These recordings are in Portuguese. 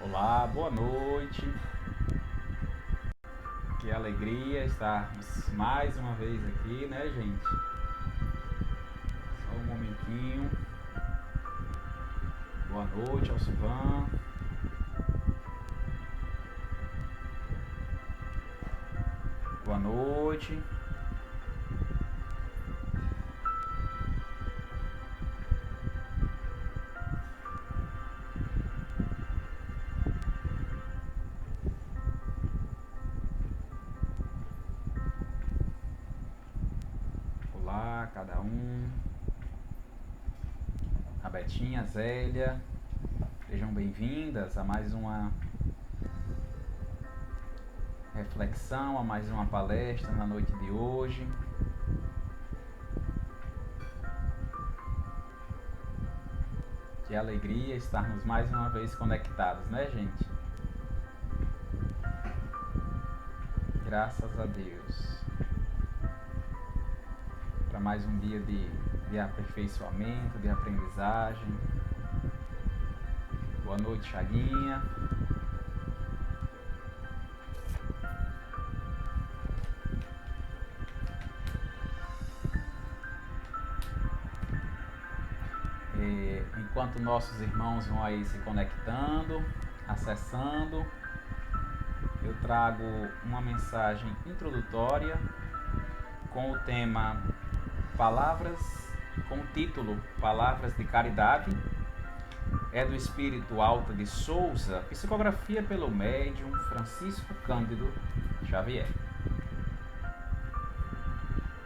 Olá, boa noite. Que alegria estarmos mais uma vez aqui, né, gente? Só um momentinho. Boa noite, Alcivan. Boa noite. Olá, cada um. A Betinha, a Zélia. Sejam bem-vindas a mais uma reflexão, a mais uma palestra na noite de hoje. Que alegria estarmos mais uma vez conectados, né, gente? Graças a Deus. Para mais um dia de aperfeiçoamento, de aprendizagem. Boa noite, Chaguinha. Enquanto nossos irmãos vão aí se conectando, acessando, eu trago uma mensagem introdutória com o tema com o título Palavras de Caridade. É do Espírito Alta de Souza, psicografia pelo médium Francisco Cândido Xavier.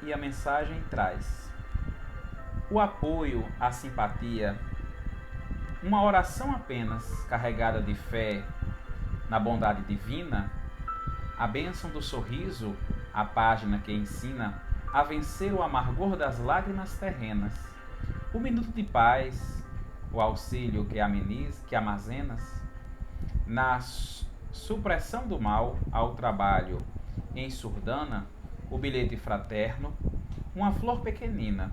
E a mensagem traz: o apoio, a simpatia, uma oração apenas carregada de fé na bondade divina, a bênção do sorriso, a página que ensina a vencer o amargor das lágrimas terrenas, o minuto de paz, o auxílio que armazenas, na supressão do mal ao trabalho em surdana, o bilhete fraterno, uma flor pequenina,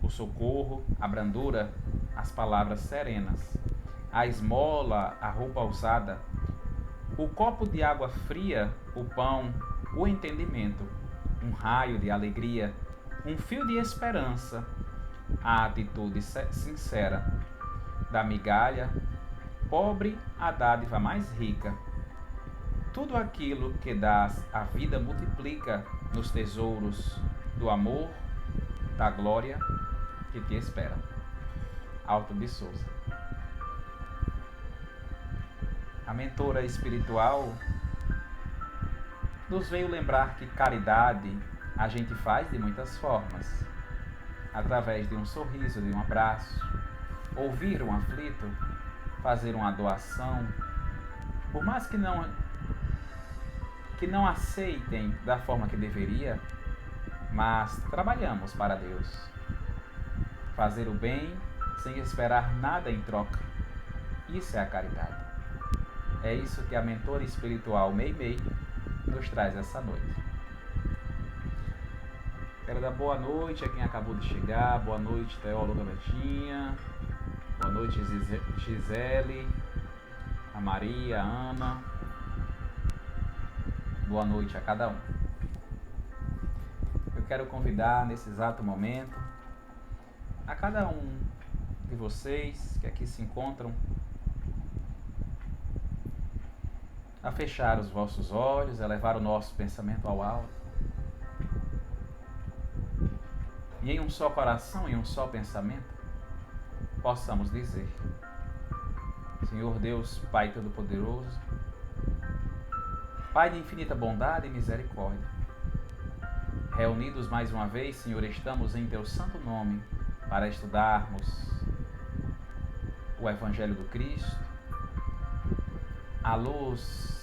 o socorro, a brandura, as palavras serenas, a esmola, a roupa usada, o copo de água fria, o pão, o entendimento, um raio de alegria, um fio de esperança, a atitude sincera, da migalha, pobre a dádiva mais rica. Tudo aquilo que dás a vida multiplica nos tesouros do amor, da glória que te espera. Alto de Souza. A mentora espiritual nos veio lembrar que caridade a gente faz de muitas formas. Através de um sorriso, de um abraço, ouvir um aflito, fazer uma doação, por mais que não aceitem da forma que deveria, mas trabalhamos para Deus. Fazer o bem sem esperar nada em troca. Isso é a caridade. É isso que a mentora espiritual Meimei nos traz essa noite. Quero dar boa noite a quem acabou de chegar. Boa noite, teóloga Betinha. Boa noite, Gisele, a Maria, a Ana. Boa noite a cada um. Eu quero convidar nesse exato momento a cada um de vocês que aqui se encontram a fechar os vossos olhos, a levar o nosso pensamento ao alto. E em um só coração, em um só pensamento, possamos dizer: Senhor Deus, Pai Todo-Poderoso, Pai de infinita bondade e misericórdia, reunidos mais uma vez, Senhor, estamos em Teu santo nome para estudarmos o Evangelho do Cristo, à luz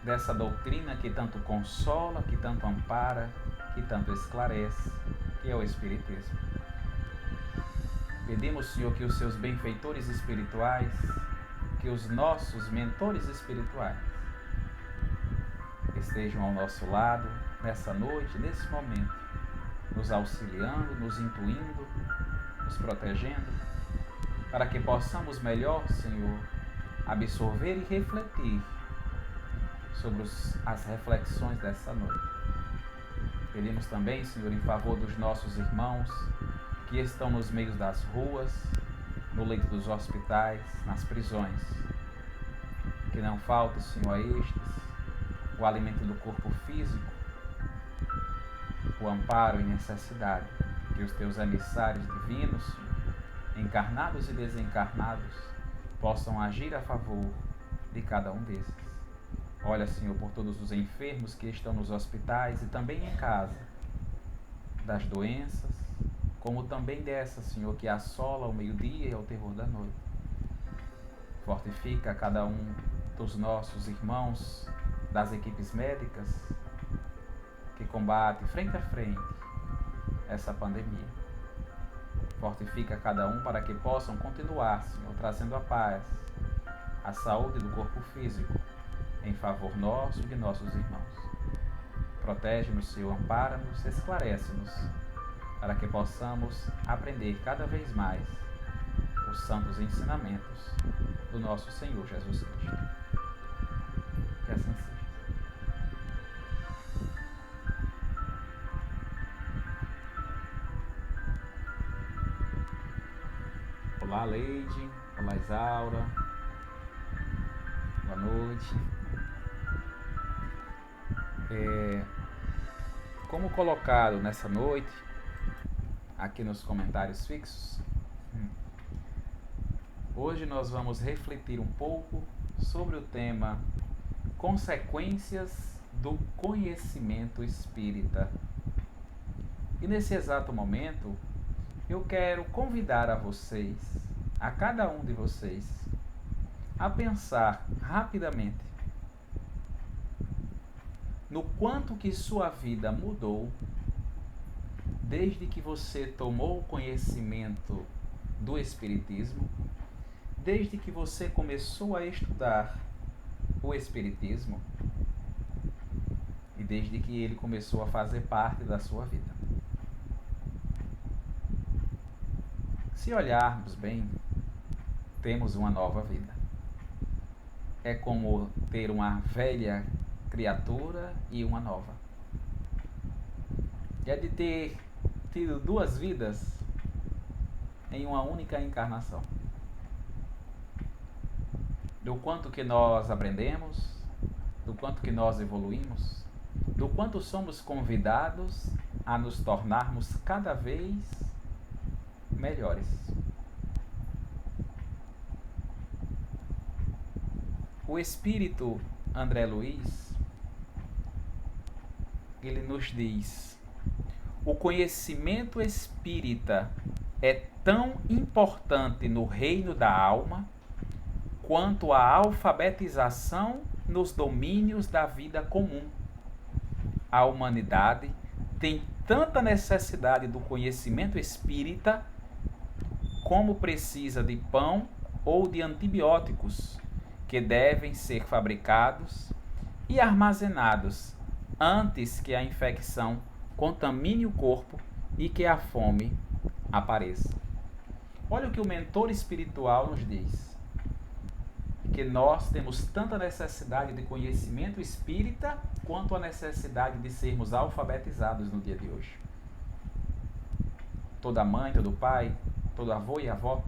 dessa doutrina que tanto consola, que tanto ampara, que tanto esclarece, que é o Espiritismo. Pedimos, Senhor, que os seus benfeitores espirituais, que os nossos mentores espirituais estejam ao nosso lado nessa noite, nesse momento, nos auxiliando, nos intuindo, nos protegendo, para que possamos melhor, Senhor, absorver e refletir sobre as reflexões dessa noite. Pedimos também, Senhor, em favor dos nossos irmãos que estão nos meios das ruas, no leito dos hospitais, nas prisões. Que não falte, Senhor, a estes o alimento do corpo físico, o amparo em necessidade. Que os teus emissários divinos, Senhor, encarnados e desencarnados, possam agir a favor de cada um desses. Olha, Senhor, por todos os enfermos que estão nos hospitais e também em casa, das doenças, como também dessa, Senhor, que assola ao meio-dia e ao terror da noite. Fortifica cada um dos nossos irmãos das equipes médicas que combatem frente a frente essa pandemia. Fortifica cada um para que possam continuar, Senhor, trazendo a paz, a saúde do corpo físico, em favor nosso e de nossos irmãos. Protege-nos, Senhor, ampara-nos, esclarece-nos, para que possamos aprender cada vez mais os santos ensinamentos do nosso Senhor Jesus Cristo. Que assim seja. Olá, Leide. Olá, Isaura. Boa noite. Como colocado nessa noite, aqui nos comentários fixos, hoje nós vamos refletir um pouco sobre o tema consequências do conhecimento espírita. E nesse exato momento, eu quero convidar a vocês, a cada um de vocês, a pensar rapidamente no quanto que sua vida mudou desde que você tomou conhecimento do Espiritismo, desde que você começou a estudar o Espiritismo e desde que ele começou a fazer parte da sua vida. Se olharmos bem, temos uma nova vida. É como ter uma velha criatura e uma nova. É de ter tido duas vidas em uma única encarnação. Do quanto que nós aprendemos, do quanto que nós evoluímos, do quanto somos convidados a nos tornarmos cada vez melhores. O Espírito André Luiz, ele nos diz: o conhecimento espírita é tão importante no reino da alma quanto a alfabetização nos domínios da vida comum. A humanidade tem tanta necessidade do conhecimento espírita como precisa de pão ou de antibióticos, que devem ser fabricados e armazenados antes que a infecção contamine o corpo e que a fome apareça. Olha o que o mentor espiritual nos diz: que nós temos tanta necessidade de conhecimento espírita quanto a necessidade de sermos alfabetizados no dia de hoje. Toda mãe, todo pai, todo avô e avó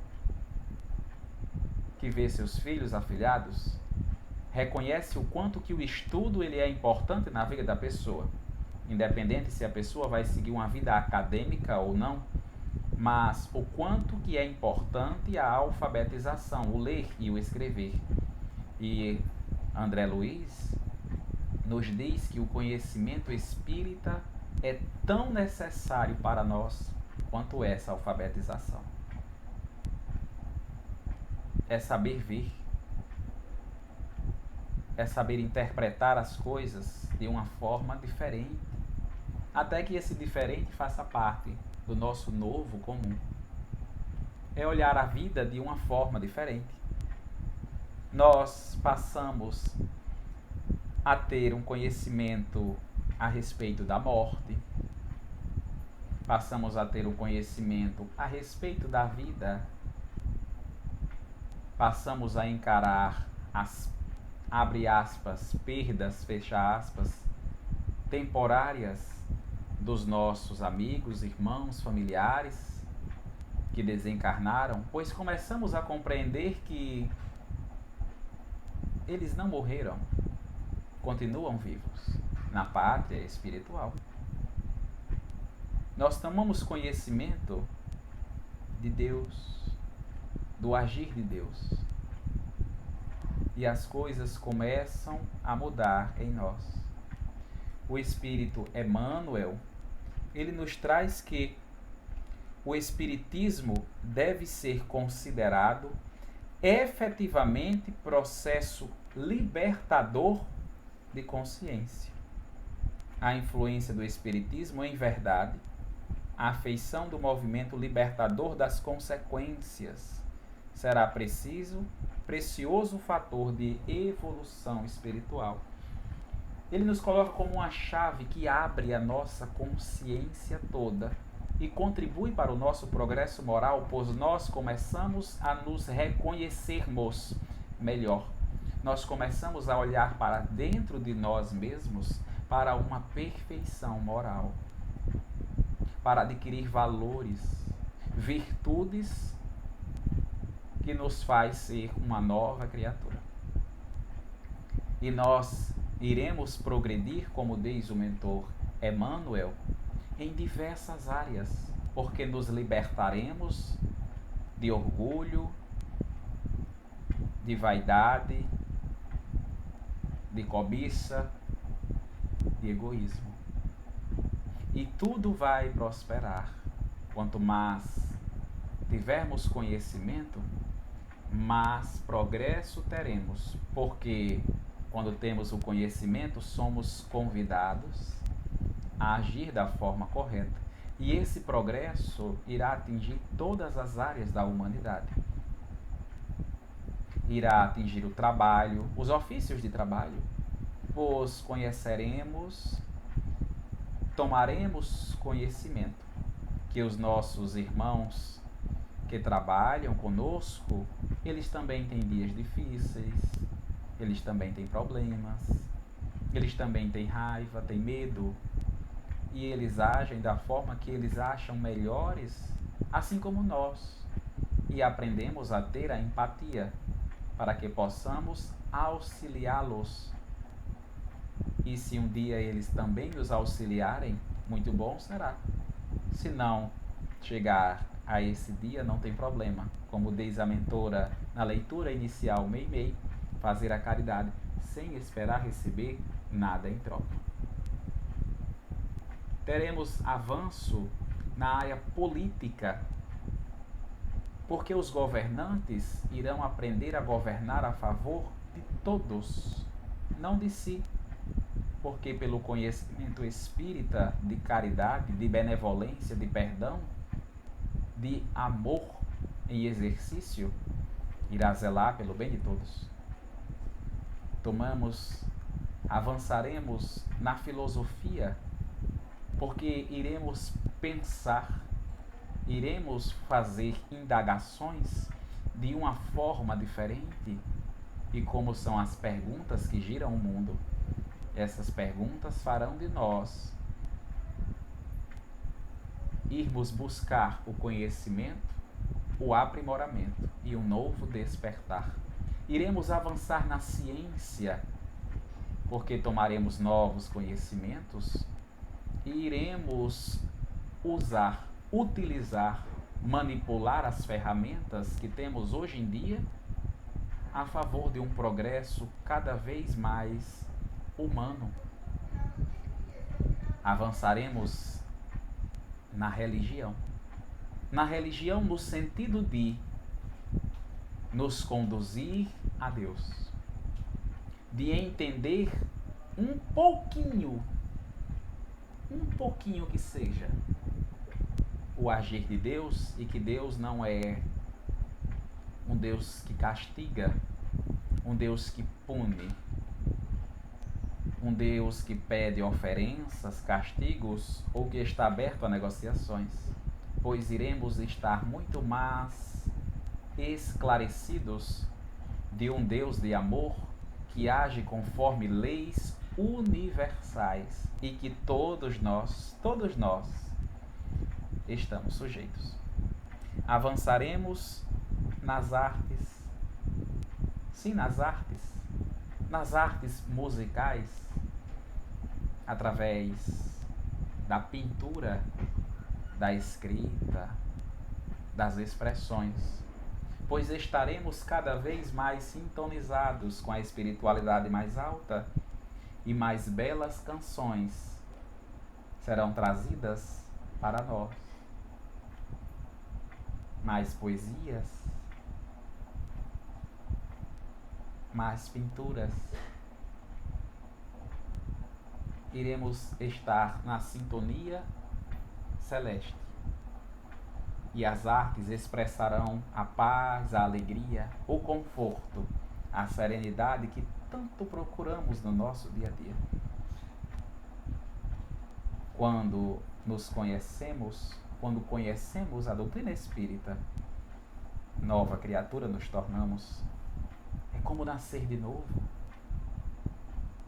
que vê seus filhos afilhados reconhece o quanto que o estudo ele é importante na vida da pessoa, independente se a pessoa vai seguir uma vida acadêmica ou não, mas o quanto que é importante a alfabetização, o ler e o escrever. E André Luiz nos diz que o conhecimento espírita é tão necessário para nós quanto essa alfabetização. É saber ver, é saber interpretar as coisas de uma forma diferente, até que esse diferente faça parte do nosso novo comum. É olhar a vida de uma forma diferente. Nós passamos a ter um conhecimento a respeito da morte, passamos a ter um conhecimento a respeito da vida, passamos a encarar as, abre aspas, perdas, fecha aspas, temporárias dos nossos amigos, irmãos, familiares que desencarnaram, pois começamos a compreender que eles não morreram, continuam vivos na pátria espiritual. Nós tomamos conhecimento de Deus, do agir de Deus, e as coisas começam a mudar em nós. O Espírito Emmanuel, ele nos traz que o Espiritismo deve ser considerado efetivamente processo libertador de consciência. A influência do Espiritismo, em verdade, a afeição do movimento libertador das consequências, será precioso fator de evolução espiritual. Ele nos coloca como uma chave que abre a nossa consciência toda e contribui para o nosso progresso moral, pois nós começamos a nos reconhecermos melhor. Nós começamos a olhar para dentro de nós mesmos para uma perfeição moral, para adquirir valores, virtudes que nos faz ser uma nova criatura. E nós iremos progredir, como diz o mentor Emmanuel, em diversas áreas, porque nos libertaremos de orgulho, de vaidade, de cobiça, de egoísmo. E tudo vai prosperar. Quanto mais tivermos conhecimento, mais progresso teremos, porque quando temos o conhecimento, somos convidados a agir da forma correta. E esse progresso irá atingir todas as áreas da humanidade. Irá atingir o trabalho, os ofícios de trabalho, pois conheceremos, tomaremos conhecimento que os nossos irmãos que trabalham conosco, eles também têm dias difíceis, eles também têm problemas, eles também têm raiva, têm medo, e eles agem da forma que eles acham melhores, assim como nós, e aprendemos a ter a empatia para que possamos auxiliá-los. E se um dia eles também nos auxiliarem, muito bom será. Se não chegar a esse dia, não tem problema. Como diz a mentora na leitura inicial Meimei, fazer a caridade sem esperar receber nada em troca. Teremos avanço na área política, porque os governantes irão aprender a governar a favor de todos, não de si, porque pelo conhecimento espírita de caridade, de benevolência, de perdão, de amor em exercício, irá zelar pelo bem de todos. Avançaremos na filosofia, porque iremos pensar, iremos fazer indagações de uma forma diferente. E como são as perguntas que giram o mundo, essas perguntas farão de nós irmos buscar o conhecimento, o aprimoramento e um novo despertar. Iremos avançar na ciência, porque tomaremos novos conhecimentos e iremos utilizar, manipular as ferramentas que temos hoje em dia a favor de um progresso cada vez mais humano. Avançaremos na religião no sentido de nos conduzir a Deus, de entender um pouquinho que seja o agir de Deus, e que Deus não é um Deus que castiga, um Deus que pune, um Deus que pede oferenças, castigos, ou que está aberto a negociações, pois iremos estar muito mais esclarecidos de um Deus de amor que age conforme leis universais e que todos nós estamos sujeitos. Avançaremos nas artes, sim, nas artes musicais, através da pintura, da escrita, das expressões, pois estaremos cada vez mais sintonizados com a espiritualidade mais alta e mais belas canções serão trazidas para nós. Mais poesias, mais pinturas. Iremos estar na sintonia celeste. E as artes expressarão a paz, a alegria, o conforto, a serenidade que tanto procuramos no nosso dia a dia. Quando nos conhecemos, quando conhecemos a doutrina espírita, nova criatura nos tornamos. É como nascer de novo.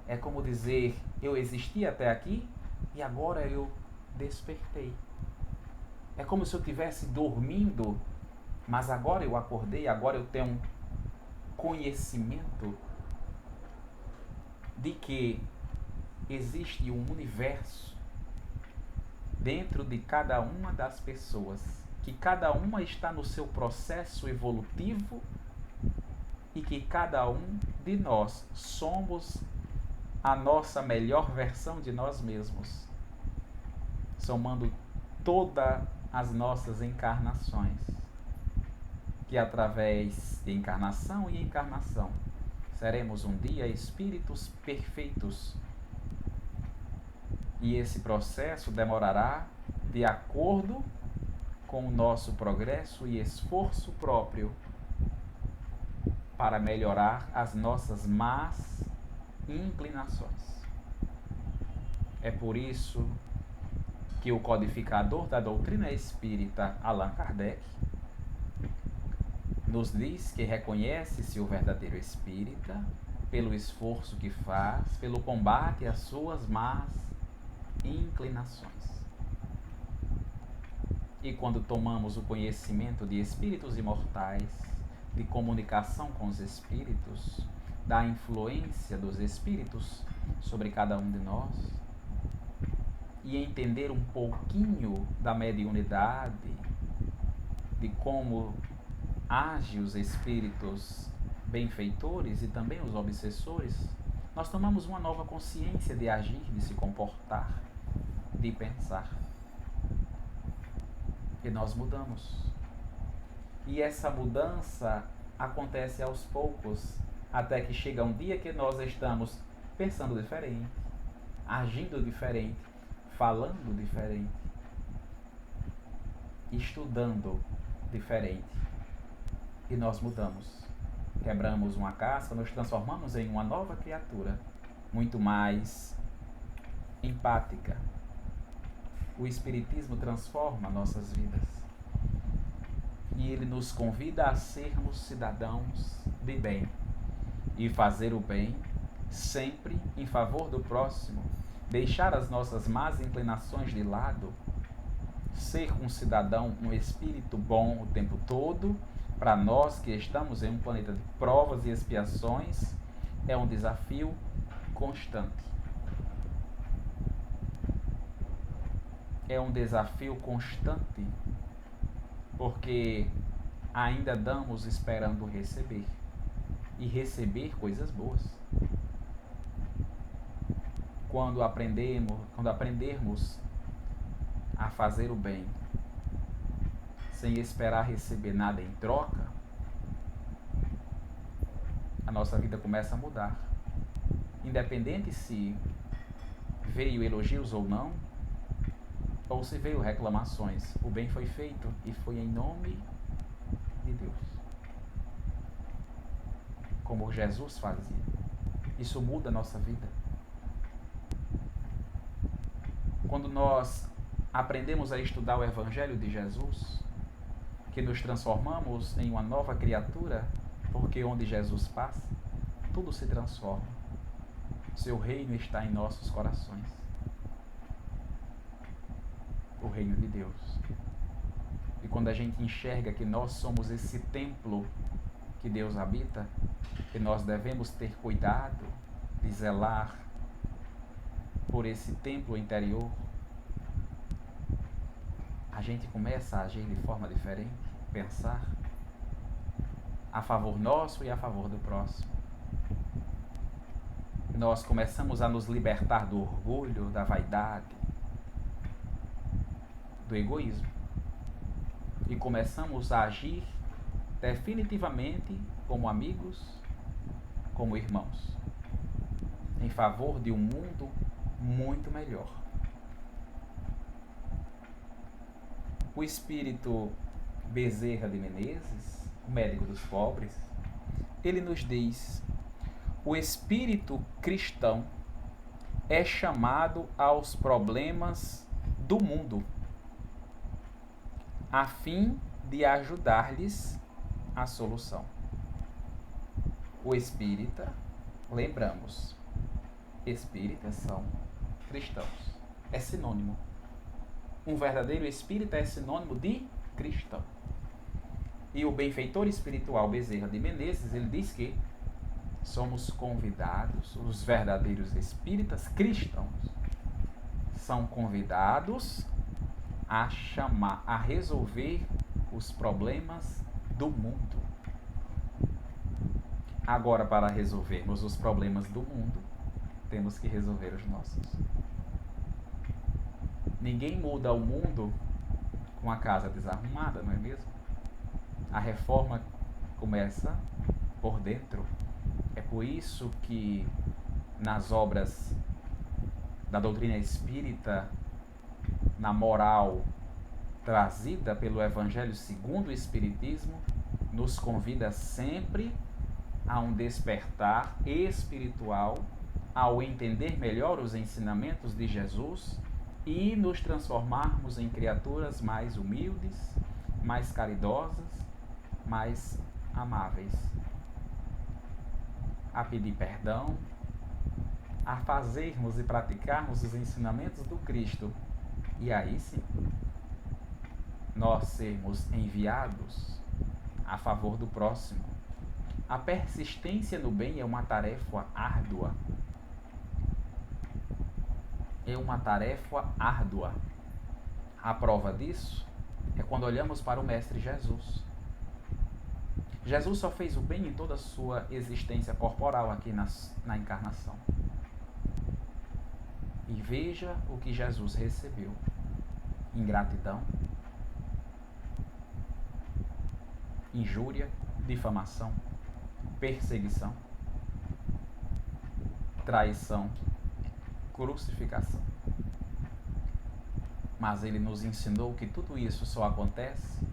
É como dizer, eu existi até aqui e agora eu despertei. É como se eu estivesse dormindo, mas agora eu acordei, agora eu tenho um conhecimento de que existe um universo dentro de cada uma das pessoas, que cada uma está no seu processo evolutivo e que cada um de nós somos a nossa melhor versão de nós mesmos, somando todas as nossas encarnações, que através de encarnação e encarnação seremos um dia espíritos perfeitos. E esse processo demorará de acordo com o nosso progresso e esforço próprio para melhorar as nossas más inclinações. É por isso que o codificador da doutrina espírita, Allan Kardec, nos diz que reconhece-se o verdadeiro espírita pelo esforço que faz, pelo combate às suas más inclinações. E quando tomamos o conhecimento de espíritos imortais, de comunicação com os espíritos, da influência dos espíritos sobre cada um de nós, e entender um pouquinho da mediunidade, de como agem os espíritos benfeitores e também os obsessores, nós tomamos uma nova consciência de agir, de se comportar, de pensar. E nós mudamos. E essa mudança acontece aos poucos, até que chega um dia que nós estamos pensando diferente, agindo diferente, falando diferente, estudando diferente. E nós mudamos. Quebramos uma casca, nos transformamos em uma nova criatura, muito mais empática. O Espiritismo transforma nossas vidas. E ele nos convida a sermos cidadãos de bem e fazer o bem sempre em favor do próximo, deixar as nossas más inclinações de lado, ser um cidadão, um espírito bom o tempo todo. Para nós que estamos em um planeta de provas e expiações, é um desafio constante. É um desafio constante, porque ainda damos esperando receber, e receber coisas boas. Quando aprendermos a fazer o bem, sem esperar receber nada em troca, a nossa vida começa a mudar. Independente se veio elogios ou não, ou se veio reclamações, o bem foi feito e foi em nome de Deus. Como Jesus fazia. Isso muda a nossa vida. Quando nós aprendemos a estudar o Evangelho de Jesus, que nos transformamos em uma nova criatura, porque onde Jesus passa, tudo se transforma. Seu reino está em nossos corações. O reino de Deus. E quando a gente enxerga que nós somos esse templo que Deus habita, que nós devemos ter cuidado de zelar por esse templo interior, a gente começa a agir de forma diferente, pensar a favor nosso e a favor do próximo. Nós começamos a nos libertar do orgulho, da vaidade, do egoísmo. E começamos a agir definitivamente como amigos, como irmãos, em favor de um mundo muito melhor. O espírito Bezerra de Menezes, o médico dos pobres, ele nos diz: o espírito cristão é chamado aos problemas do mundo, a fim de ajudar-lhes a solução. O espírita, lembramos, espíritas são cristãos. É sinônimo. Um verdadeiro espírita é sinônimo de cristão. E o benfeitor espiritual Bezerra de Menezes, ele diz que somos convidados, os verdadeiros espíritas cristãos são convidados a resolver os problemas do mundo. Agora, para resolvermos os problemas do mundo, temos que resolver os nossos. Ninguém muda o mundo com a casa desarrumada, não é mesmo? A reforma começa por dentro. É por isso que nas obras da doutrina espírita, na moral trazida pelo Evangelho segundo o Espiritismo, nos convida sempre a um despertar espiritual, ao entender melhor os ensinamentos de Jesus e nos transformarmos em criaturas mais humildes, mais caridosas, mais amáveis. A pedir perdão, a fazermos e praticarmos os ensinamentos do Cristo. E aí sim, nós sermos enviados a favor do próximo. A persistência no bem é uma tarefa árdua. É uma tarefa árdua. A prova disso é quando olhamos para o Mestre Jesus. Jesus só fez o bem em toda a sua existência corporal aqui na encarnação. E veja o que Jesus recebeu: ingratidão, injúria, difamação, perseguição, traição, crucificação. Mas ele nos ensinou que tudo isso só acontece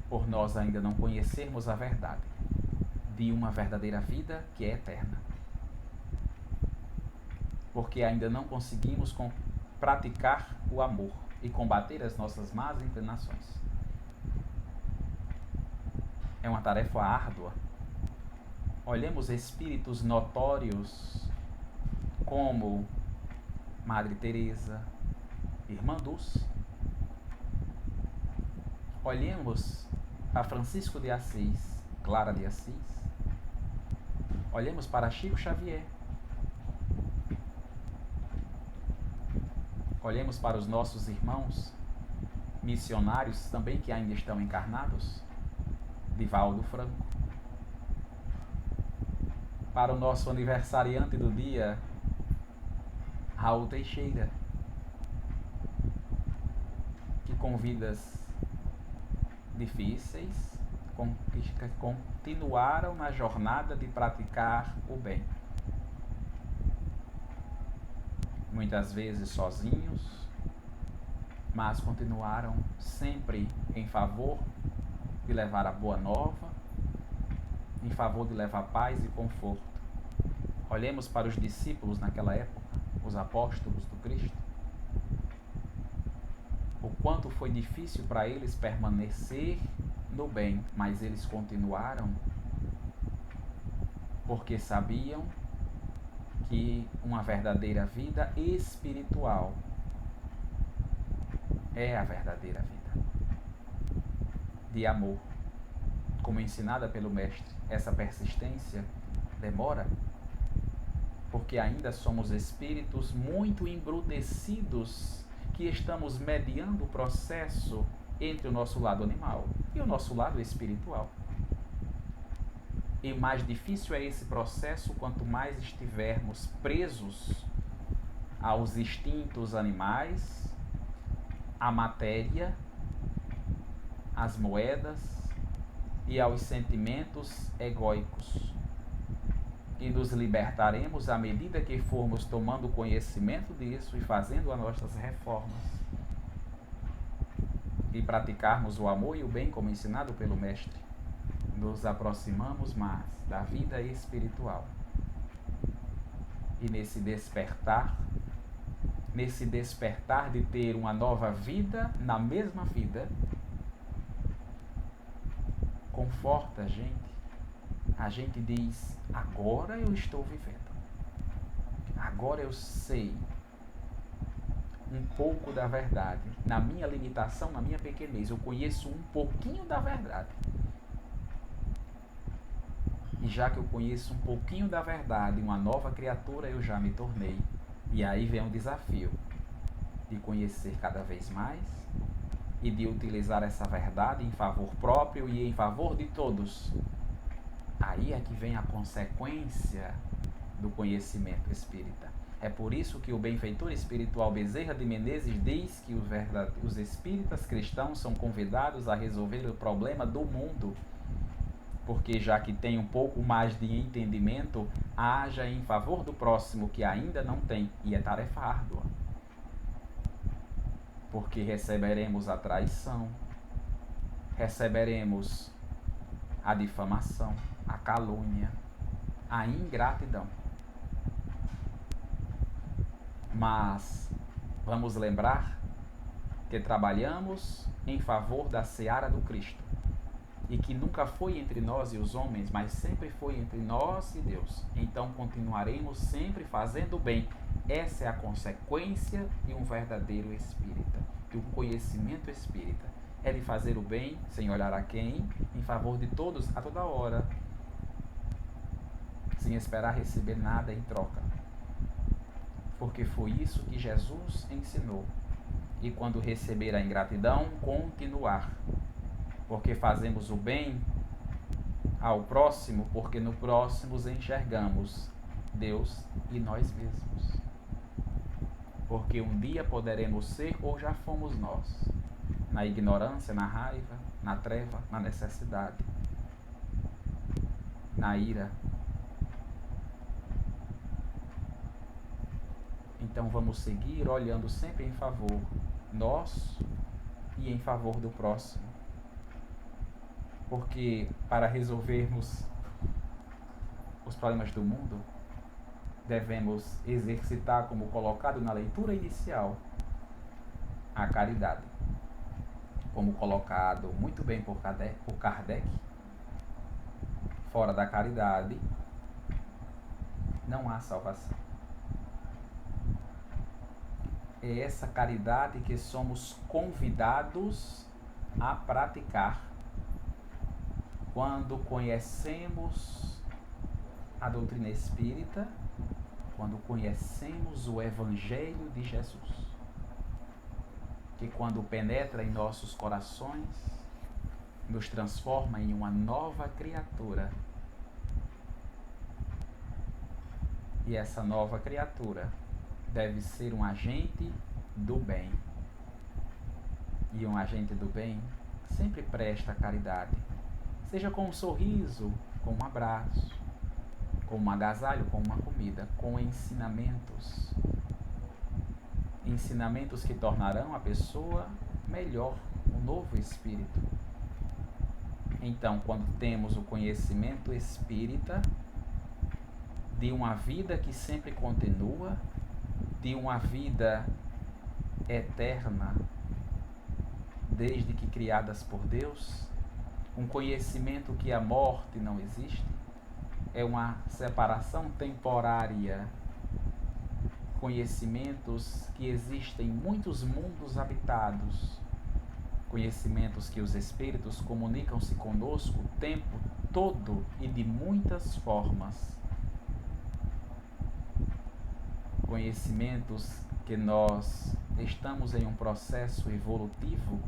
por nós ainda não conhecermos a verdade de uma verdadeira vida que é eterna. Porque ainda não conseguimos praticar o amor e combater as nossas más inclinações. É uma tarefa árdua. Olhemos espíritos notórios como Madre Teresa, Irmã Dulce. Olhemos para Francisco de Assis, Clara de Assis. Olhemos para Chico Xavier. Olhemos para os nossos irmãos missionários também que ainda estão encarnados, Divaldo Franco. Para o nosso aniversariante do dia, Raul Teixeira, que com vidas difíceis continuaram na jornada de praticar o bem. Muitas vezes sozinhos, mas continuaram sempre em favor de levar a boa nova, em favor de levar paz e conforto. Olhemos para os discípulos naquela época, os apóstolos do Cristo. O quanto foi difícil para eles permanecer no bem, mas eles continuaram porque sabiam que uma verdadeira vida espiritual é a verdadeira vida de amor, como ensinada pelo Mestre. Essa persistência demora, porque ainda somos espíritos muito embrutecidos, que estamos mediando o processo entre o nosso lado animal e o nosso lado espiritual. E mais difícil é esse processo quanto mais estivermos presos aos instintos animais, à matéria, às moedas e aos sentimentos egóicos. E nos libertaremos à medida que formos tomando conhecimento disso e fazendo as nossas reformas. E praticarmos o amor e o bem como ensinado pelo Mestre. Nos aproximamos mais da vida espiritual. E nesse despertar de ter uma nova vida na mesma vida, conforta a gente. A gente diz, agora eu estou vivendo. Agora eu sei um pouco da verdade. Na minha limitação, na minha pequenez, eu conheço um pouquinho da verdade. E já que eu conheço um pouquinho da verdade, uma nova criatura eu já me tornei. E aí vem um desafio de conhecer cada vez mais e de utilizar essa verdade em favor próprio e em favor de todos. Aí é que vem a consequência do conhecimento espírita. É por isso que o benfeitor espiritual Bezerra de Menezes diz que os espíritas cristãos são convidados a resolver o problema do mundo, porque já que tem um pouco mais de entendimento, haja em favor do próximo que ainda não tem, e é tarefa árdua. Porque receberemos a traição, receberemos a difamação, a calúnia, a ingratidão. Mas vamos lembrar que trabalhamos em favor da seara do Cristo e que nunca foi entre nós e os homens, mas sempre foi entre nós e Deus. Então continuaremos sempre fazendo o bem. Essa é a consequência de um verdadeiro espírita, de um conhecimento espírita. É de fazer o bem, sem olhar a quem, em favor de todos, a toda hora, sem esperar receber nada em troca. Porque foi isso que Jesus ensinou. E quando receber a ingratidão, continuar. Porque fazemos o bem ao próximo, porque no próximo enxergamos Deus e nós mesmos. Porque um dia poderemos ser ou já fomos nós, na ignorância, na raiva, na treva, na necessidade, na ira. Então vamos seguir olhando sempre em favor nosso e em favor do próximo. Porque para resolvermos os problemas do mundo, devemos exercitar, como colocado na leitura inicial, a caridade. Como colocado muito bem por Kardec, fora da caridade não há salvação. É essa caridade que somos convidados a praticar quando conhecemos a doutrina espírita, quando conhecemos o Evangelho de Jesus, que quando penetra em nossos corações, nos transforma em uma nova criatura. E essa nova criatura deve ser um agente do bem. E um agente do bem sempre presta caridade, seja com um sorriso, com um abraço, com um agasalho, com uma comida, com ensinamentos. Ensinamentos que tornarão a pessoa melhor, um novo espírito. Então, quando temos o conhecimento espírita de uma vida que sempre continua, de uma vida eterna, desde que criadas por Deus, um conhecimento que a morte não existe, é uma separação temporária, conhecimentos que existem em muitos mundos habitados, conhecimentos que os espíritos comunicam-se conosco o tempo todo e de muitas formas, conhecimentos que nós estamos em um processo evolutivo,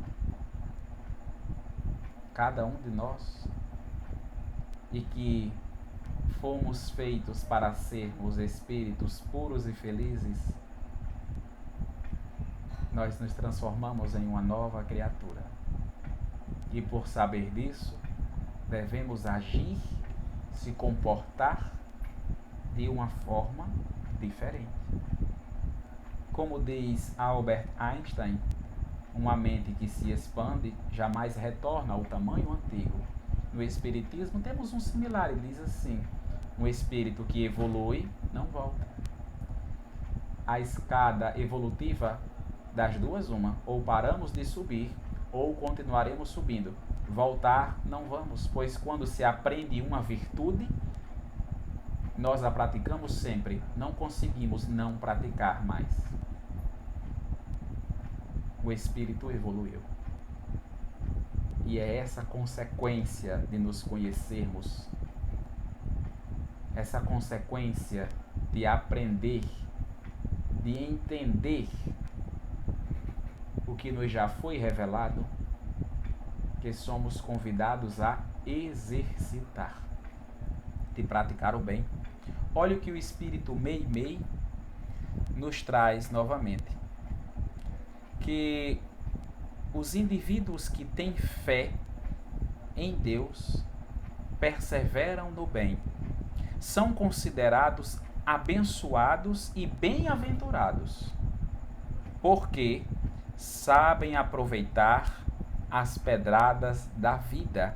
cada um de nós, e que fomos feitos para sermos espíritos puros e felizes, nós nos transformamos em uma nova criatura. E por saber disso, devemos agir, se comportar de uma forma diferente. Como diz Albert Einstein, uma mente que se expande jamais retorna ao tamanho antigo. No Espiritismo temos um similar, ele diz assim: um espírito que evolui não volta. A escada evolutiva, das duas uma, ou paramos de subir ou continuaremos subindo. Voltar não vamos, pois quando se aprende uma virtude, nós a praticamos sempre, não conseguimos não praticar mais. O espírito evoluiu. E é essa consequência de nos conhecermos, essa consequência de aprender, de entender o que nos já foi revelado, que somos convidados a exercitar, de praticar o bem. Olha o que o espírito Meimei nos traz novamente, que os indivíduos que têm fé em Deus perseveram no bem, são considerados abençoados e bem-aventurados, porque sabem aproveitar as pedradas da vida,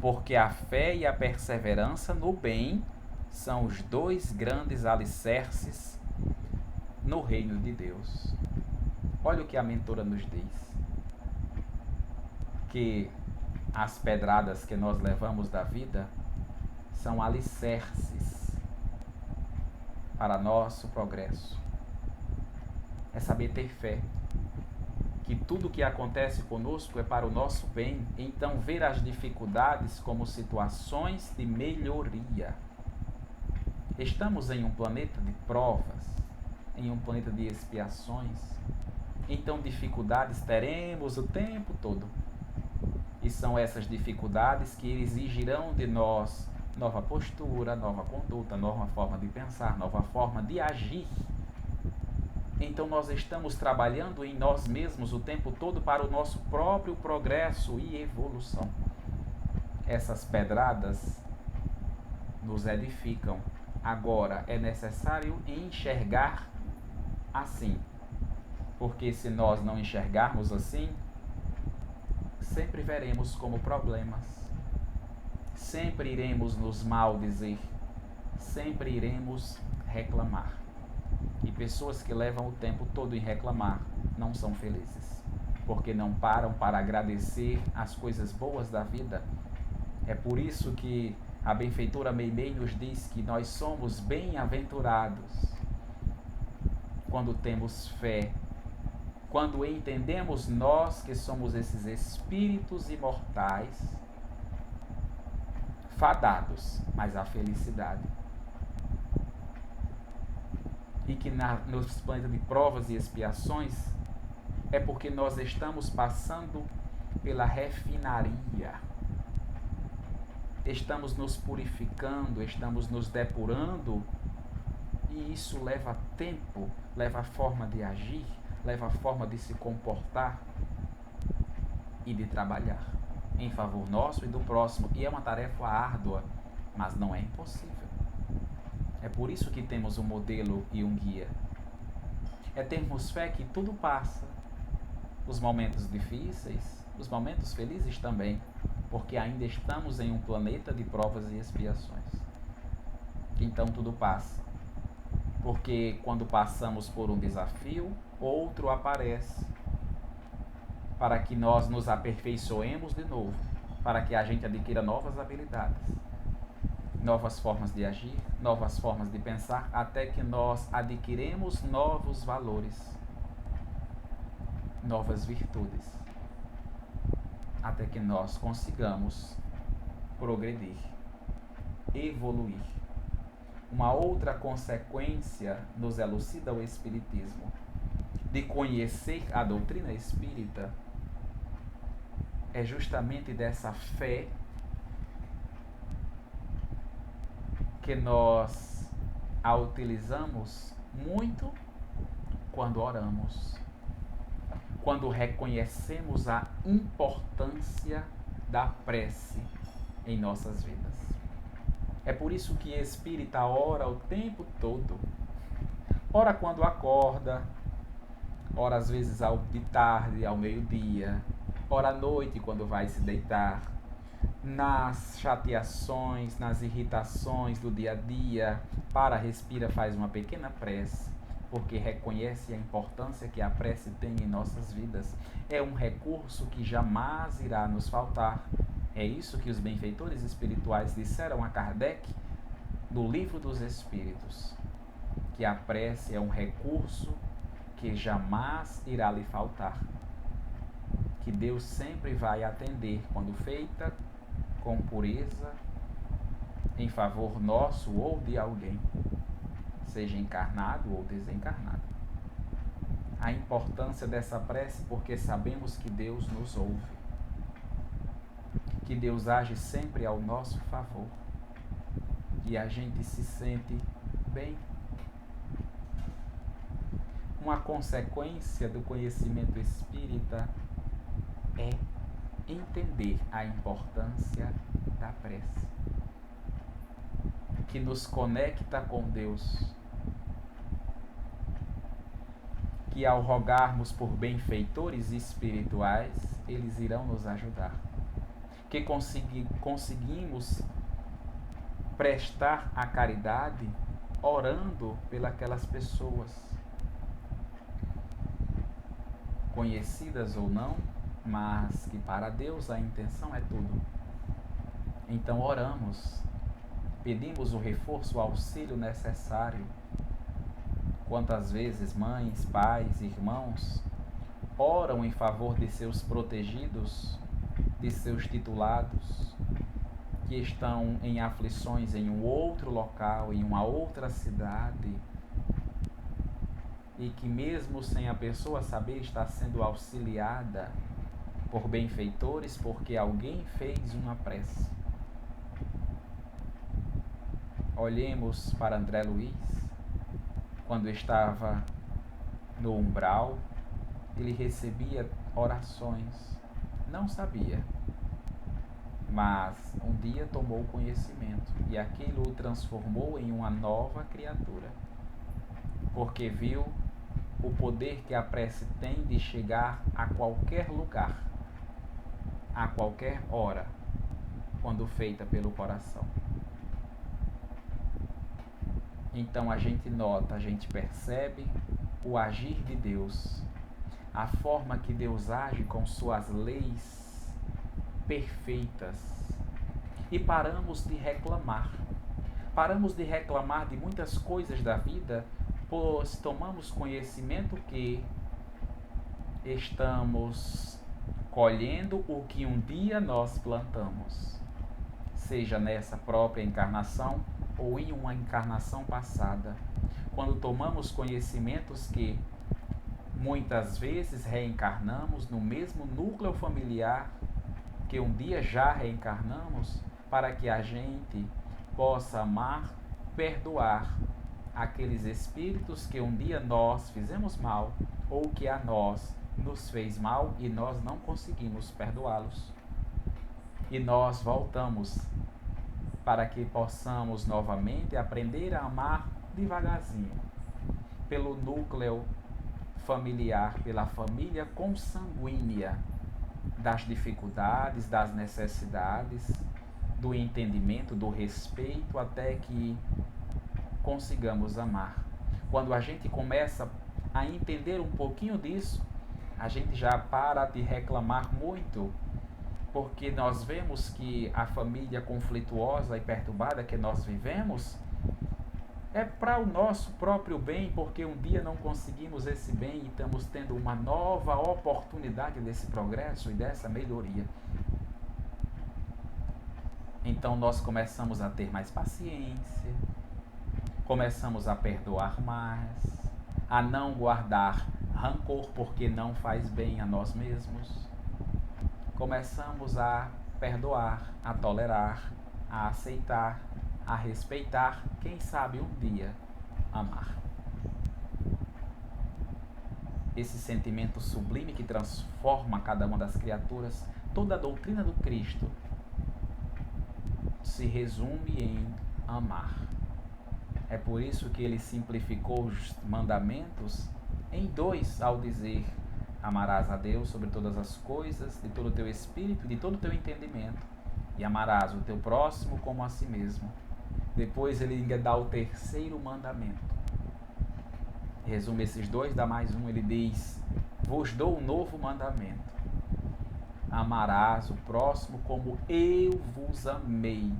porque a fé e a perseverança no bem são os dois grandes alicerces no reino de Deus. Olha o que a mentora nos diz, que as pedradas que nós levamos da vida são alicerces para nosso progresso. É saber ter fé, que tudo que acontece conosco é para o nosso bem, então ver as dificuldades como situações de melhoria. Estamos em um planeta de provas, em um planeta de expiações, então dificuldades teremos o tempo todo. E são essas dificuldades que exigirão de nós nova postura, nova conduta, nova forma de pensar, nova forma de agir. Então nós estamos trabalhando em nós mesmos o tempo todo para o nosso próprio progresso e evolução. Essas pedradas nos edificam. Agora é necessário enxergar assim, porque se nós não enxergarmos assim, sempre veremos como problemas, sempre iremos nos maldizer, sempre iremos reclamar. E pessoas que levam o tempo todo em reclamar não são felizes, porque não param para agradecer as coisas boas da vida. É por isso que a benfeitora Meimei nos diz que nós somos bem-aventurados quando temos fé, quando entendemos nós que somos esses espíritos imortais, fadados, mas à felicidade. E que nos planetas de provas e expiações é porque nós estamos passando pela refinaria. Estamos nos purificando, estamos nos depurando, e isso leva tempo, leva forma de agir, leva forma de se comportar e de trabalhar em favor nosso e do próximo. E é uma tarefa árdua, mas não é impossível. É por isso que temos um modelo e um guia. É termos fé que tudo passa, os momentos difíceis, os momentos felizes também, porque ainda estamos em um planeta de provas e expiações. Então tudo passa, porque quando passamos por um desafio, outro aparece. para que nós nos aperfeiçoemos de novo, para que a gente adquira novas habilidades, novas formas de agir, novas formas de pensar, até que nós adquiremos novos valores, novas virtudes, até que nós consigamos progredir, evoluir. Uma outra consequência, nos elucida o Espiritismo, de conhecer a doutrina espírita, é justamente dessa fé que nós a utilizamos muito quando oramos, quando reconhecemos a importância da prece em nossas vidas. É por isso que espírita ora o tempo todo. Ora quando acorda, ora às vezes de tarde, ao meio-dia, ora à noite quando vai se deitar, nas chateações, nas irritações do dia a dia, respira, faz uma pequena prece, porque reconhece a importância que a prece tem em nossas vidas. É um recurso que jamais irá nos faltar. É isso que os benfeitores espirituais disseram a Kardec no Livro dos Espíritos, que a prece é um recurso que jamais irá lhe faltar, que Deus sempre vai atender quando feita com pureza, em favor nosso ou de alguém, seja encarnado ou desencarnado. A importância dessa prece, porque sabemos que Deus nos ouve, que Deus age sempre ao nosso favor, e a gente se sente bem. Uma consequência do conhecimento espírita é entender a importância da prece, que nos conecta com Deus, que ao rogarmos por benfeitores espirituais, eles irão nos ajudar, que conseguimos prestar a caridade orando pelas pessoas, conhecidas ou não, mas que para Deus a intenção é tudo. Então oramos, pedimos o reforço, o auxílio necessário. Quantas vezes mães, pais, irmãos oram em favor de seus protegidos, de seus titulados, que estão em aflições em um outro local, em uma outra cidade, e que mesmo sem a pessoa saber, está sendo auxiliada por benfeitores, porque alguém fez uma prece. Olhemos para André Luiz, quando estava no umbral, ele recebia orações, não sabia, mas um dia tomou conhecimento, e aquilo o transformou em uma nova criatura, porque viu o poder que a prece tem de chegar a qualquer lugar, a qualquer hora, quando feita pelo coração. Então a gente nota, a gente percebe o agir de Deus, a forma que Deus age com suas leis perfeitas, e paramos de reclamar de muitas coisas da vida, pois tomamos conhecimento que estamos colhendo o que um dia nós plantamos, seja nessa própria encarnação ou em uma encarnação passada. Quando tomamos conhecimentos que muitas vezes reencarnamos no mesmo núcleo familiar que um dia já reencarnamos, para que a gente possa amar, perdoar aqueles espíritos que um dia nós fizemos mal, ou que a nós nos fez mal e nós não conseguimos perdoá-los. E nós voltamos para que possamos novamente aprender a amar devagarzinho, pelo núcleo familiar, pela família consanguínea, das dificuldades, das necessidades, do entendimento, do respeito, até que consigamos amar. Quando a gente começa a entender um pouquinho disso, A gente já para de reclamar muito, porque nós vemos que a família conflituosa e perturbada que nós vivemos é para o nosso próprio bem, porque um dia não conseguimos esse bem e estamos tendo uma nova oportunidade desse progresso e dessa melhoria. Então nós começamos a ter mais paciência, começamos a perdoar mais, a não guardar rancor porque não faz bem a nós mesmos. Começamos a perdoar, a tolerar, a aceitar, a respeitar, quem sabe um dia amar. Esse sentimento sublime que transforma cada uma das criaturas, toda a doutrina do Cristo se resume em amar. É por isso que ele simplificou os mandamentos em 2 ao dizer: amarás a Deus sobre todas as coisas, de todo o teu espírito e de todo o teu entendimento, e amarás o teu próximo como a si mesmo. Depois ele ainda dá o 3º mandamento. Resume esses 2, dá mais um, ele diz: vos dou um novo mandamento. Amarás o próximo como eu vos amei.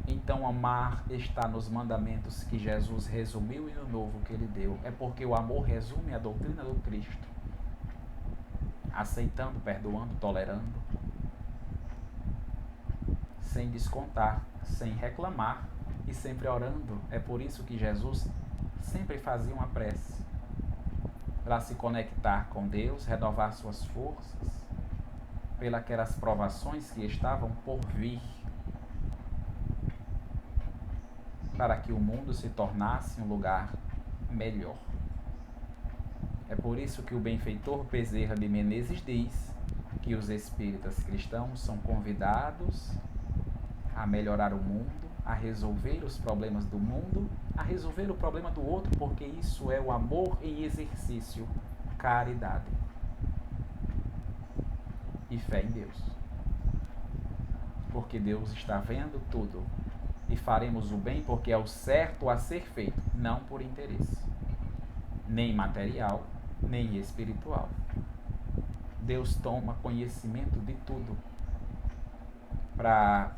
Então amar está nos mandamentos que Jesus resumiu e no novo que ele deu. É porque o amor resume a doutrina do Cristo. Aceitando, perdoando, tolerando. Sem descontar, sem reclamar e sempre orando. É por isso que Jesus sempre fazia uma prece. Para se conectar com Deus, renovar suas forças, pelas provações que estavam por vir, para que o mundo se tornasse um lugar melhor. É por isso que o benfeitor Bezerra de Menezes diz que os espíritas cristãos são convidados a melhorar o mundo, a resolver os problemas do mundo, a resolver o problema do outro, porque isso é o amor em exercício, caridade e fé em Deus. Porque Deus está vendo tudo. E faremos o bem porque é o certo a ser feito, não por interesse, nem material, nem espiritual. Deus toma conhecimento de tudo. Para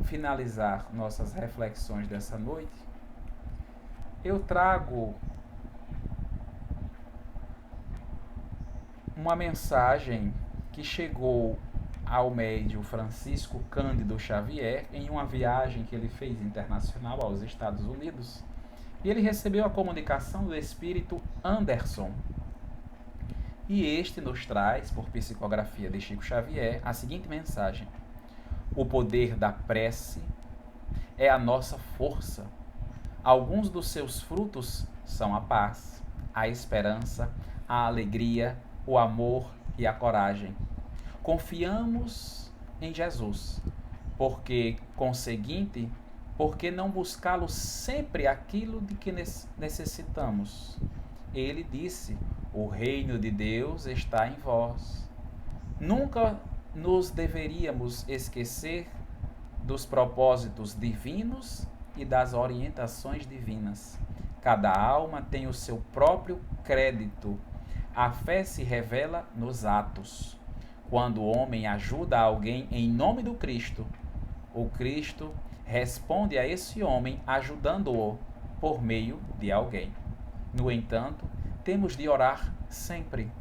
finalizar nossas reflexões dessa noite, eu trago uma mensagem que chegou ao médium Francisco Cândido Xavier em uma viagem que ele fez internacional aos Estados Unidos, e ele recebeu a comunicação do espírito Anderson. E este nos traz, por psicografia de Chico Xavier, a seguinte mensagem: o poder da prece é a nossa força. Alguns dos seus frutos são a paz, a esperança, a alegria, o amor e a coragem. Confiamos em Jesus, porque, conseguinte, porque não buscá-lo sempre aquilo de que necessitamos? Ele disse: o reino de Deus está em vós. Nunca nos deveríamos esquecer dos propósitos divinos e das orientações divinas. Cada alma tem o seu próprio crédito. A fé se revela nos atos. Quando o homem ajuda alguém em nome do Cristo, o Cristo responde a esse homem ajudando-o por meio de alguém. No entanto, temos de orar sempre.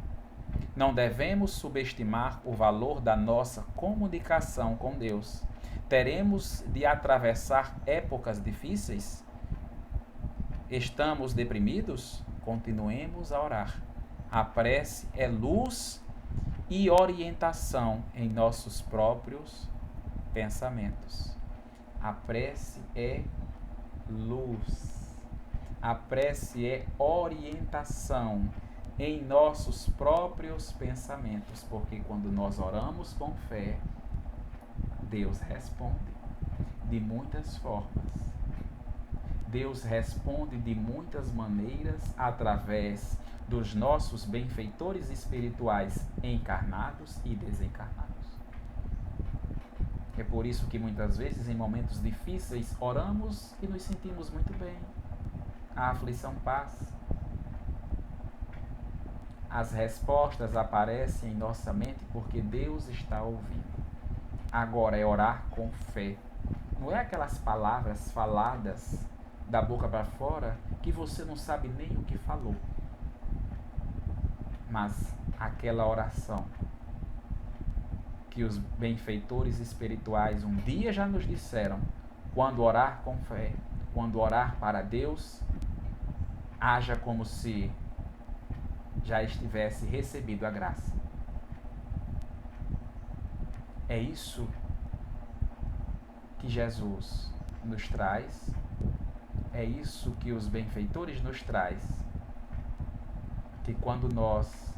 Não devemos subestimar o valor da nossa comunicação com Deus. Teremos de atravessar épocas difíceis? Estamos deprimidos? Continuemos a orar. A prece é luz e orientação em nossos próprios pensamentos. A prece é luz. A prece é orientação em nossos próprios pensamentos, porque quando nós oramos com fé, Deus responde de muitas formas. Deus responde de muitas maneiras através dos nossos benfeitores espirituais encarnados e desencarnados. É por isso que muitas vezes em momentos difíceis oramos e nos sentimos muito bem. A aflição passa. as respostas aparecem em nossa mente porque Deus está ouvindo. Agora é orar com fé. Não é aquelas palavras faladas da boca para fora que você não sabe nem o que falou. Mas aquela oração que os benfeitores espirituais um dia já nos disseram, quando orar com fé, quando orar para Deus, haja como se já estivesse recebido a graça. É isso que Jesus nos traz, é isso que os benfeitores nos traz, que quando nós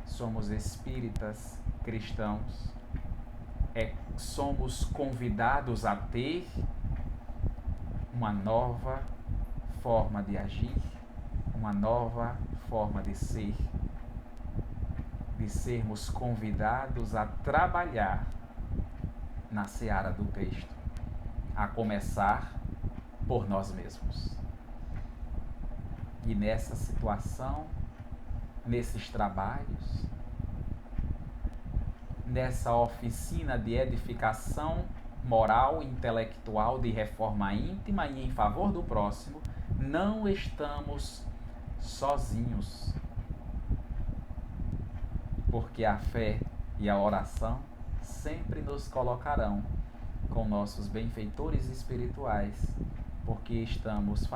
somos espíritas cristãos, somos convidados a ter uma nova forma de agir, uma nova forma de ser, de sermos convidados a trabalhar na seara do Cristo, a começar por nós mesmos. E nessa situação, nesses trabalhos, nessa oficina de edificação moral, intelectual, de reforma íntima e em favor do próximo, não estamos sozinhos. Porque a fé e a oração sempre nos colocarão com nossos benfeitores espirituais, porque estamos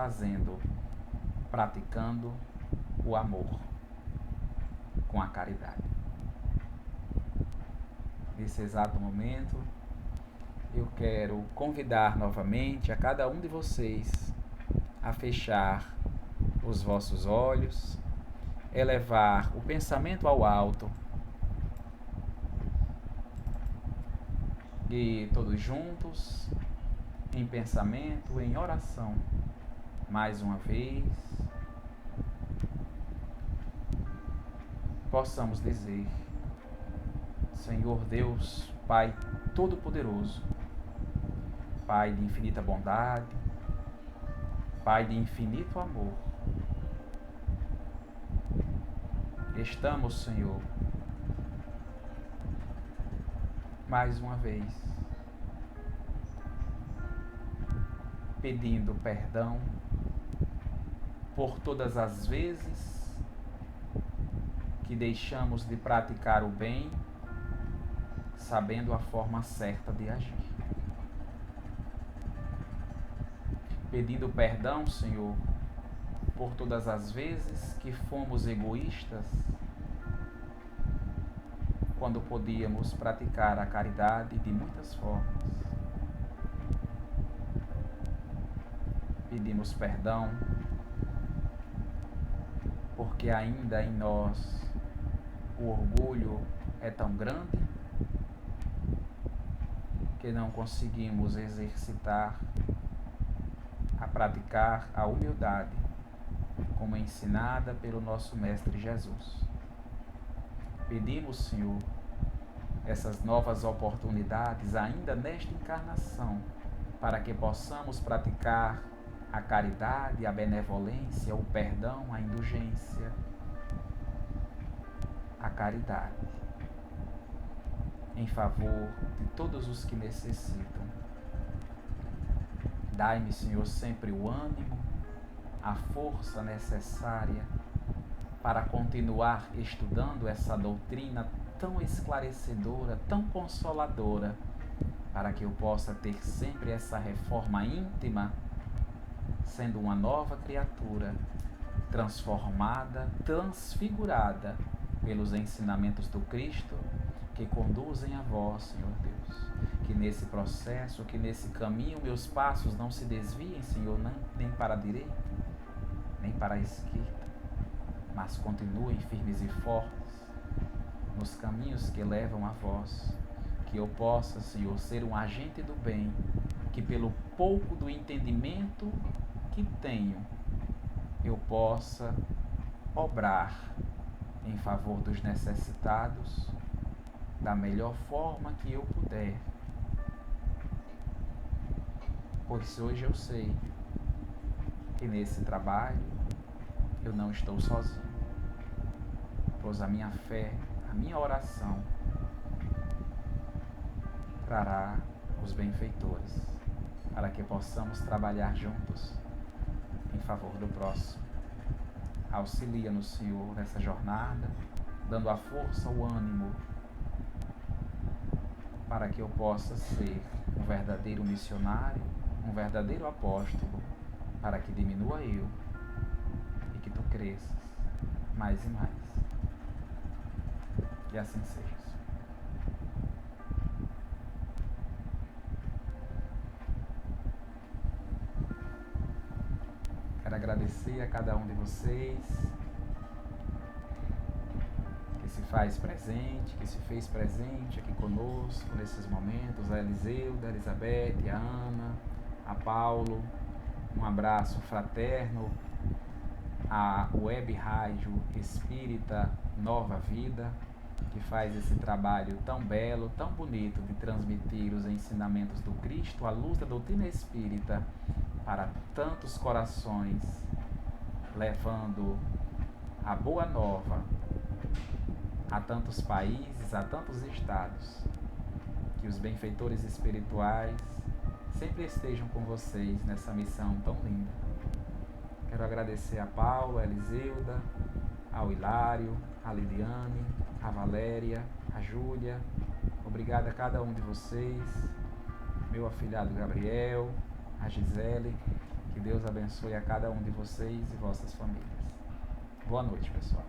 praticando o amor com a caridade. Nesse exato momento, eu quero convidar novamente a cada um de vocês a fechar os vossos olhos, elevar o pensamento ao alto e todos juntos, em pensamento, em oração, mais uma vez, possamos dizer: Senhor Deus, Pai Todo-Poderoso, Pai de infinita bondade, Pai de infinito amor, estamos, Senhor, mais uma vez, pedindo perdão por todas as vezes que deixamos de praticar o bem, sabendo a forma certa de agir. Pedindo perdão, Senhor, por todas as vezes que fomos egoístas, quando podíamos praticar a caridade de muitas formas. Pedimos perdão porque ainda em nós o orgulho é tão grande que não conseguimos exercitar a praticar a humildade como ensinada pelo nosso Mestre Jesus. Pedimos, Senhor, essas novas oportunidades ainda nesta encarnação, para que possamos praticar a caridade, a benevolência, o perdão, a indulgência, a caridade, em favor de todos os que necessitam. Dai-me, Senhor, sempre o ânimo, a força necessária para continuar estudando essa doutrina tão esclarecedora, tão consoladora, para que eu possa ter sempre essa reforma íntima, sendo uma nova criatura, transformada, transfigurada pelos ensinamentos do Cristo que conduzem a vós, Senhor Deus. Que nesse processo, que nesse caminho, meus passos não se desviem, Senhor, nem para a direita, nem para a esquerda, mas continuem firmes e fortes nos caminhos que levam a vós. Que eu possa, Senhor, ser um agente do bem, que pelo pouco do entendimento que tenho, eu possa obrar em favor dos necessitados da melhor forma que eu puder. Pois hoje eu sei que nesse trabalho eu não estou sozinho. pois a minha fé, a minha oração trará os benfeitores, para que possamos trabalhar juntos em favor do próximo. Auxilia-nos, Senhor, nessa jornada, dando a força, o ânimo, para que eu possa ser um verdadeiro missionário, um verdadeiro apóstolo, para que diminua eu e que tu cresças mais e mais. E assim seja. Quero agradecer a cada um de vocês que se faz presente, que se fez presente aqui conosco nesses momentos, a Eliseuda, a Elizabeth, a Ana, a Paulo. Um abraço fraterno à Web Rádio Espírita Nova Vida, que faz esse trabalho tão belo, tão bonito de transmitir os ensinamentos do Cristo, à luz da doutrina espírita, para tantos corações, levando a boa nova a tantos países, a tantos estados. Que os benfeitores espirituais sempre estejam com vocês nessa missão tão linda. Quero agradecer a Paulo, a Eliseuda, ao Hilário, a Liliane, a Valéria, a Júlia. Obrigado a cada um de vocês, meu afilhado Gabriel, a Gisele. Que Deus abençoe a cada um de vocês e vossas famílias. Boa noite, pessoal.